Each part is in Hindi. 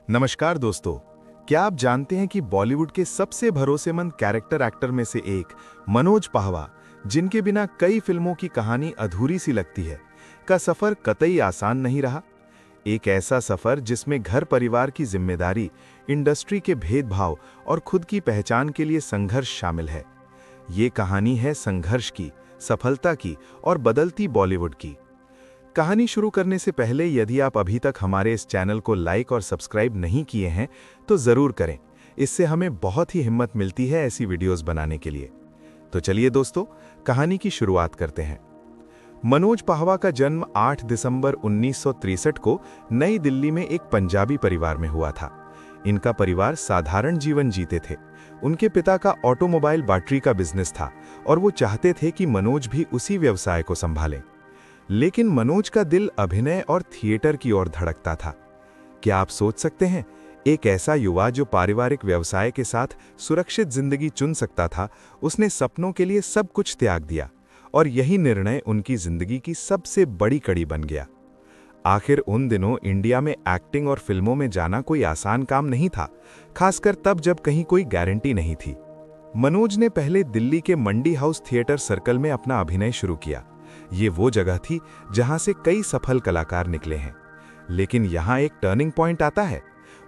नमस्कार दोस्तों। क्या आप जानते हैं कि बॉलीवुड के सबसे भरोसेमंद कैरेक्टर एक्टर में से एक मनोज पाहवा, जिनके बिना कई फिल्मों की कहानी अधूरी सी लगती है, का सफर कतई आसान नहीं रहा। एक ऐसा सफर जिसमें घर परिवार की जिम्मेदारी, इंडस्ट्री के भेदभाव और खुद की पहचान के लिए संघर्ष शामिल है। ये कहानी है संघर्ष की, सफलता की और बदलती बॉलीवुड की। कहानी शुरू करने से पहले यदि आप अभी तक हमारे इस चैनल को लाइक और सब्सक्राइब नहीं किए हैं तो ज़रूर करें। इससे हमें बहुत ही हिम्मत मिलती है ऐसी वीडियोस बनाने के लिए। तो चलिए दोस्तों, कहानी की शुरुआत करते हैं। मनोज पाहवा का जन्म 8 दिसंबर 1963 को नई दिल्ली में एक पंजाबी परिवार में हुआ था। इनका परिवार साधारण जीवन जीते थे। उनके पिता का ऑटोमोबाइल बैटरी का बिजनेस था और वो चाहते थे कि मनोज भी उसी व्यवसाय को संभालें। लेकिन मनोज का दिल अभिनय और थिएटर की ओर धड़कता था। क्या आप सोच सकते हैं, एक ऐसा युवा जो पारिवारिक व्यवसाय के साथ सुरक्षित जिंदगी चुन सकता था, उसने सपनों के लिए सब कुछ त्याग दिया और यही निर्णय उनकी जिंदगी की सबसे बड़ी कड़ी बन गया। आखिर उन दिनों इंडिया में एक्टिंग और फिल्मों में जाना कोई आसान काम नहीं था, खासकर तब जब कहीं कोई गारंटी नहीं थी। मनोज ने पहले दिल्ली के मंडी हाउस थिएटर सर्कल में अपना अभिनय शुरू किया। ये वो जगह थी जहां से कई सफल कलाकार निकले हैं। लेकिन यहां एक टर्निंग पॉइंट आता है।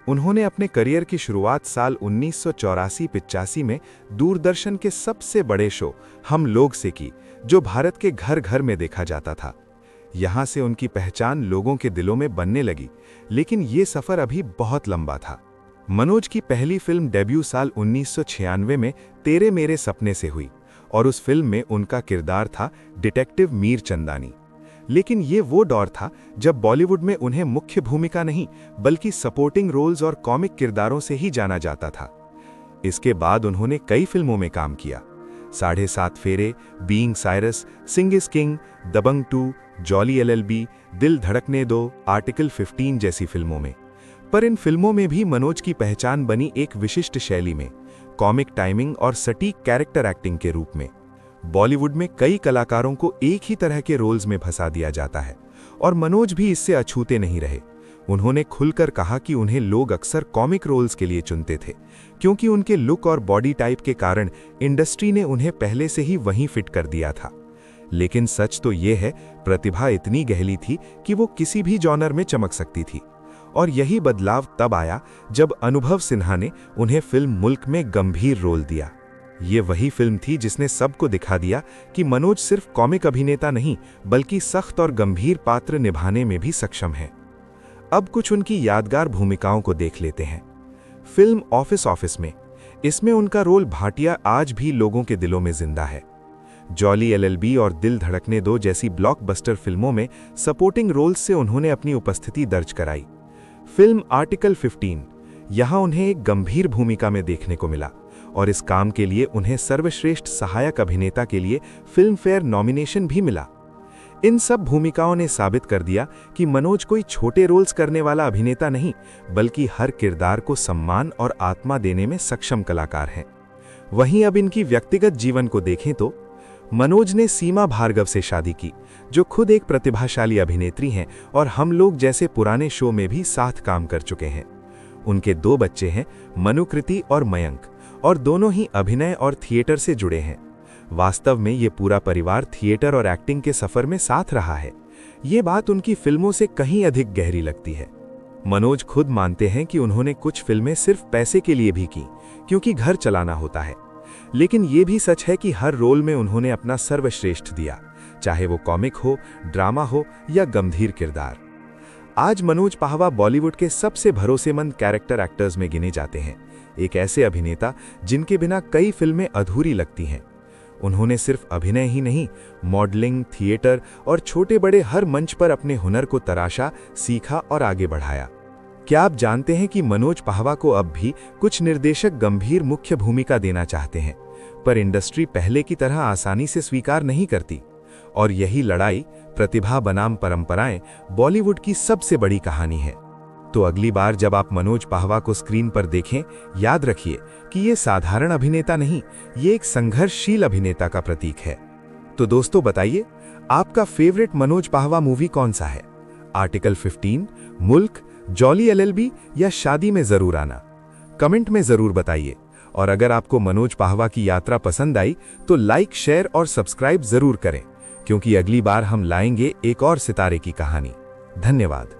उन्होंने अपने करियर की शुरुआत साल 1984-85 में दूरदर्शन के सबसे बड़े शो हम लोग से की, जो भारत के घर घर में देखा जाता था। यहां से उनकी पहचान लोगों के दिलों में बनने लगी। लेकिन ये सफर अभी बहुत लंबा था। मनोज की पहली फिल्म डेब्यू साल 1996 में तेरे मेरे सपने से हुई और उस फिल्म में उनका किरदार था डिटेक्टिव मीर चंदानी। लेकिन ये वो दौर था जब बॉलीवुड में उन्हें मुख्य भूमिका नहीं बल्कि सपोर्टिंग रोल्स और कॉमिक किरदारों से ही जाना जाता था। इसके बाद उन्होंने कई फिल्मों में काम किया। 7.5 Phere, being Cyrus, Singh is king, Dabangg 2, jolly LLB, Dil Dhadakne दो, आर्टिकल 15 जैसी फिल्मों में। पर इन फिल्मों में भी मनोज की पहचान बनी एक विशिष्ट शैली में, कॉमिक टाइमिंग और सटीक कैरेक्टर एक्टिंग के रूप में। बॉलीवुड में कई कलाकारों को एक ही तरह के रोल्स में फंसा दिया जाता है और मनोज भी इससे अछूते नहीं रहे। उन्होंने खुलकर कहा कि उन्हें लोग अक्सर कॉमिक रोल्स के लिए चुनते थे, क्योंकि उनके लुक और बॉडी टाइप के कारण इंडस्ट्री ने उन्हें पहले से ही वहीं फिट कर दिया था। लेकिन सच तो ये है, प्रतिभा इतनी गहरी थी कि वो किसी भी जॉनर में चमक सकती थी। और यही बदलाव तब आया जब अनुभव सिन्हा ने उन्हें फिल्म मुल्क में गंभीर रोल दिया। ये वही फिल्म थी जिसने सबको दिखा दिया कि मनोज सिर्फ कॉमिक अभिनेता नहीं बल्कि सख्त और गंभीर पात्र निभाने में भी सक्षम है। अब कुछ उनकी यादगार भूमिकाओं को देख लेते हैं। फिल्म ऑफिस में, इसमें उनका रोल भाटिया आज भी लोगों के दिलों में जिंदा है। जॉली एलएलबी और दिल धड़कने दो जैसी ब्लॉकबस्टर फिल्मों में सपोर्टिंग रोल्स से उन्होंने अपनी उपस्थिति दर्ज कराई। फिल्म आर्टिकल 15, यहां उन्हें एक गंभीर भूमिका में देखने को मिला और इस काम के लिए उन्हें सर्वश्रेष्ठ सहायक अभिनेता के लिए फिल्म फेयर नॉमिनेशन भी मिला। इन सब भूमिकाओं ने साबित कर दिया कि मनोज कोई छोटे रोल्स करने वाला अभिनेता नहीं बल्कि हर किरदार को सम्मान और आत्मा देने में सक्षम कलाकार हैं। वहीं अब इनकी व्यक्तिगत जीवन को देखें तो मनोज ने सीमा भार्गव से शादी की, जो खुद एक प्रतिभाशाली अभिनेत्री हैं और हम लोग जैसे पुराने शो में भी साथ काम कर चुके हैं। उनके 2 बच्चे हैं, मनुकृति और मयंक, और दोनों ही अभिनय और थिएटर से जुड़े हैं। वास्तव में ये पूरा परिवार थिएटर और एक्टिंग के सफर में साथ रहा है। ये बात उनकी फिल्मों से कहीं अधिक गहरी लगती है। मनोज खुद मानते हैं कि उन्होंने कुछ फिल्में सिर्फ पैसे के लिए भी की, क्योंकि घर चलाना होता है। लेकिन ये भी सच है कि हर रोल में उन्होंने अपना सर्वश्रेष्ठ दिया, चाहे वो कॉमिक हो, ड्रामा हो या गंभीर किरदार। आज मनोज पाहवा बॉलीवुड के सबसे भरोसेमंद कैरेक्टर एक्टर्स में गिने जाते हैं। एक ऐसे अभिनेता जिनके बिना कई फिल्में अधूरी लगती हैं। उन्होंने सिर्फ अभिनय ही नहीं, मॉडलिंग, थिएटर और छोटे बड़े हर मंच पर अपने हुनर को तराशा, सीखा और आगे बढ़ाया। क्या आप जानते हैं कि मनोज पाहवा को अब भी कुछ निर्देशक गंभीर मुख्य भूमिका देना चाहते हैं, पर इंडस्ट्री पहले की तरह आसानी से स्वीकार नहीं करती। और यही लड़ाई, प्रतिभा बनाम परंपराएं, बॉलीवुड की सबसे बड़ी कहानी है। तो अगली बार जब आप मनोज पाहवा को स्क्रीन पर देखें, याद रखिए कि ये साधारण अभिनेता नहीं, ये एक संघर्षशील अभिनेता का प्रतीक है। तो दोस्तों बताइए, आपका फेवरेट मनोज पाहवा मूवी कौन सा है? आर्टिकल 15, मुल्क, जॉली एलएलबी या शादी में जरूर आना? कमेंट में जरूर बताइए। और अगर आपको मनोज पाहवा की यात्रा पसंद आई तो लाइक, शेयर और सब्सक्राइब जरूर करें, क्योंकि अगली बार हम लाएंगे एक और सितारे की कहानी। धन्यवाद।